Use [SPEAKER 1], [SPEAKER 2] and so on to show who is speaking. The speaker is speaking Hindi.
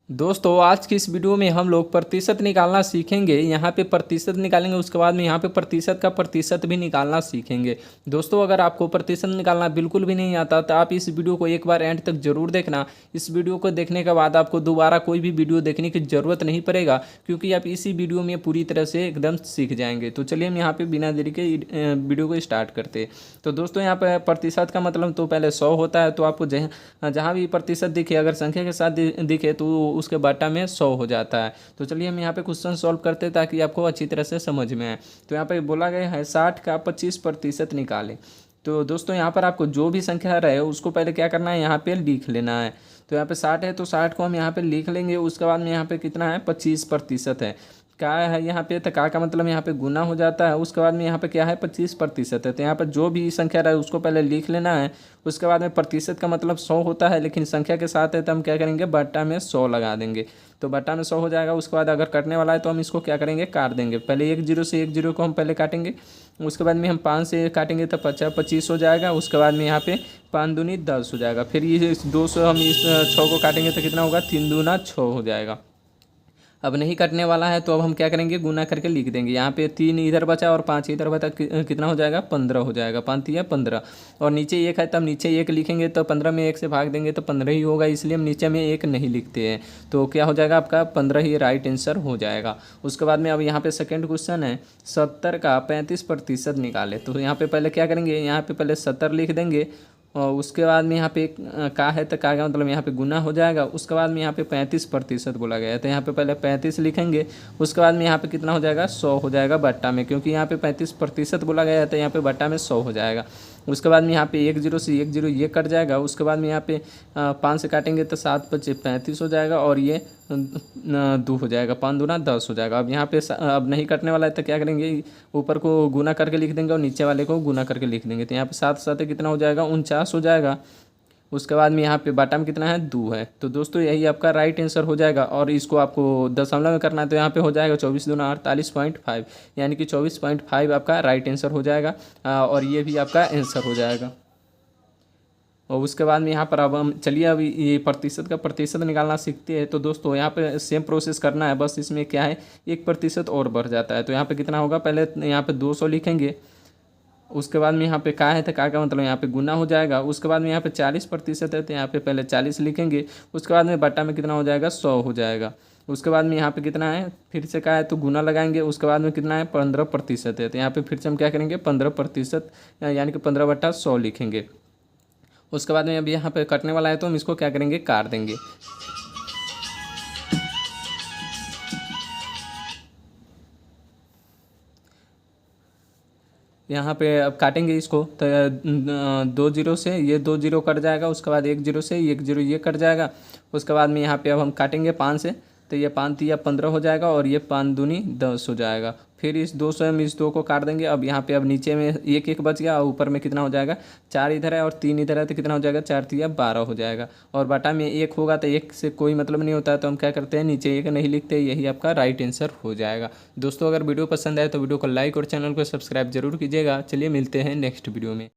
[SPEAKER 1] दोस्तों आज की इस वीडियो में हम लोग प्रतिशत निकालना सीखेंगे। यहाँ पे प्रतिशत निकालेंगे, उसके बाद में यहाँ पे प्रतिशत का प्रतिशत भी निकालना सीखेंगे। दोस्तों अगर आपको प्रतिशत निकालना बिल्कुल भी नहीं आता तो आप इस वीडियो को एक बार एंड तक जरूर देखना। इस वीडियो को देखने के बाद आपको दोबारा कोई भी वीडियो देखने की ज़रूरत नहीं पड़ेगा, क्योंकि आप इसी वीडियो में पूरी तरह से एकदम सीख जाएंगे। तो चलिए हम यहाँ पर बिना देरी के वीडियो को स्टार्ट करते हैं। तो दोस्तों यहाँ पर प्रतिशत का मतलब तो पहले 100 होता है, तो आपको जहाँ भी प्रतिशत दिखे, अगर संख्या के साथ दिखे तो उसके बट्टा में 100 हो जाता है। तो चलिए हम यहाँ पे क्वेश्चन सॉल्व करते हैं ताकि आपको अच्छी तरह से समझ में आए। तो यहाँ पे बोला गया है 60 का 25% निकालें। तो दोस्तों यहाँ पर आपको जो भी संख्या रहे उसको पहले क्या करना है, यहाँ पे लिख लेना है। तो यहाँ पे 60 है तो 60 को हम यहाँ पे लिख लेंगे। उसके बाद में यहाँ पे कितना है, 25% है। क्या है यहाँ पे, तो का मतलब यहाँ पे गुना हो जाता है। उसके बाद में यहाँ पे क्या है, 25% है। तो यहाँ पर जो भी संख्या रहे उसको पहले लिख लेना है। उसके बाद में प्रतिशत का मतलब 100 होता है, लेकिन संख्या के साथ है तो हम क्या करेंगे, बट्टा में 100 लगा देंगे। तो बट्टा में 100 हो जाएगा। उसके बाद अगर कटने वाला है तो हम इसको क्या करेंगे, काट देंगे। पहले एक जीरो से एक जीरो को हम पहले काटेंगे। उसके बाद में हम 5 से काटेंगे तो 25 हो जाएगा। उसके बाद में यहाँ पे 5 दूनी 10 हो जाएगा। फिर ये 200 हम इस 6 को काटेंगे तो कितना होगा, 3 दूना 6 हो जाएगा। अब नहीं कटने वाला है तो अब हम क्या करेंगे, गुना करके लिख देंगे। यहाँ पे 3 इधर बचा और 5 इधर बचा, कितना हो जाएगा, 15 हो जाएगा। 5 या 15 और नीचे 1 है तब नीचे 1 लिखेंगे तो 15 में 1 से भाग देंगे तो 15 ही होगा, इसलिए हम नीचे में 1 नहीं लिखते हैं। तो क्या हो जाएगा, आपका 15 ही राइट आंसर हो जाएगा। उसके बाद में अब यहाँ पे सेकेंड क्वेश्चन है 70 का 35% निकाले। तो यहाँ पे पहले क्या करेंगे, यहाँ पे पहले 70 लिख देंगे और उसके बाद में यहाँ पे का है तो का मतलब यहाँ पे गुना हो जाएगा। उसके बाद में यहाँ पे 35% बोला गया है तो यहाँ पे पहले 35 लिखेंगे। उसके बाद में यहाँ पे कितना हो जाएगा, 100 हो जाएगा बट्टा में, क्योंकि यहाँ पे 35% बोला गया है तो यहाँ पे बट्टा में 100 हो जाएगा। उसके बाद में यहाँ पे 1 जीरो से 1 जीरो ये कट जाएगा। उसके बाद में यहाँ पे 5 से काटेंगे तो 7 5 35 हो जाएगा और ये 2 हो जाएगा। 5 दूना 10 हो जाएगा। अब यहाँ पे अब नहीं कटने वाला है तो क्या करेंगे, ऊपर को गुना करके लिख देंगे और नीचे वाले को गुना करके लिख देंगे। तो यहाँ पे 7 7 कितना हो जाएगा, 49 हो जाएगा। उसके बाद में यहाँ पे बट्टा में कितना है, 2 है। तो दोस्तों यही आपका राइट आंसर हो जाएगा। और इसको आपको दशमलव में करना है तो यहाँ पे हो जाएगा 24 दूना 48.5, यानी कि 24.5 आपका राइट आंसर हो जाएगा। और ये भी आपका आंसर हो जाएगा। और उसके बाद में यहाँ पर अब हम चलिए अभी ये प्रतिशत का प्रतिशत निकालना सीखते हैं। तो दोस्तों यहाँ पे सेम प्रोसेस करना है, बस इसमें क्या है, 1% और बढ़ जाता है। तो यहाँ पे कितना होगा, पहले यहाँ पे 200 लिखेंगे। उसके बाद में यहाँ पे का है तो का मतलब यहाँ पे गुना हो जाएगा। उसके बाद में यहाँ पे 40% है तो यहाँ पे पहले 40 लिखेंगे। उसके बाद में बट्टा में कितना हो जाएगा, 100 हो जाएगा। उसके बाद में यहाँ पे कितना है, फिर से का है तो गुना लगाएंगे। उसके बाद में कितना है, 15% है तो यहाँ पे फिर से हम क्या करेंगे, 15% यानी कि 15/100 लिखेंगे। उसके बाद में अब यहाँ पे कटने वाला है तो हम इसको क्या करेंगे, काट देंगे। यहाँ पे अब काटेंगे इसको तो 2 जीरो से ये 2 जीरो कट जाएगा। उसके बाद 1 जीरो से 1 जीरो ये कट जाएगा। उसके बाद में यहाँ पे अब हम काटेंगे 5 से तो ये 5 या 15 हो जाएगा और ये 5 दूनी 10 हो जाएगा। फिर इस 2 से हम इस 2 को काट देंगे। अब यहाँ पे अब नीचे में 1 1 बच गया और ऊपर में कितना हो जाएगा, 4 इधर है और 3 इधर है तो कितना हो जाएगा, 4 3 12 हो जाएगा। और बटा में 1 होगा तो 1 से कोई मतलब नहीं होता है तो हम क्या करते हैं, नीचे 1 नहीं लिखते। यही आपका राइट आंसर हो जाएगा। दोस्तों अगर वीडियो पसंद आए तो वीडियो को लाइक और चैनल को सब्सक्राइब जरूर कीजिएगा। चलिए मिलते हैं नेक्स्ट वीडियो में।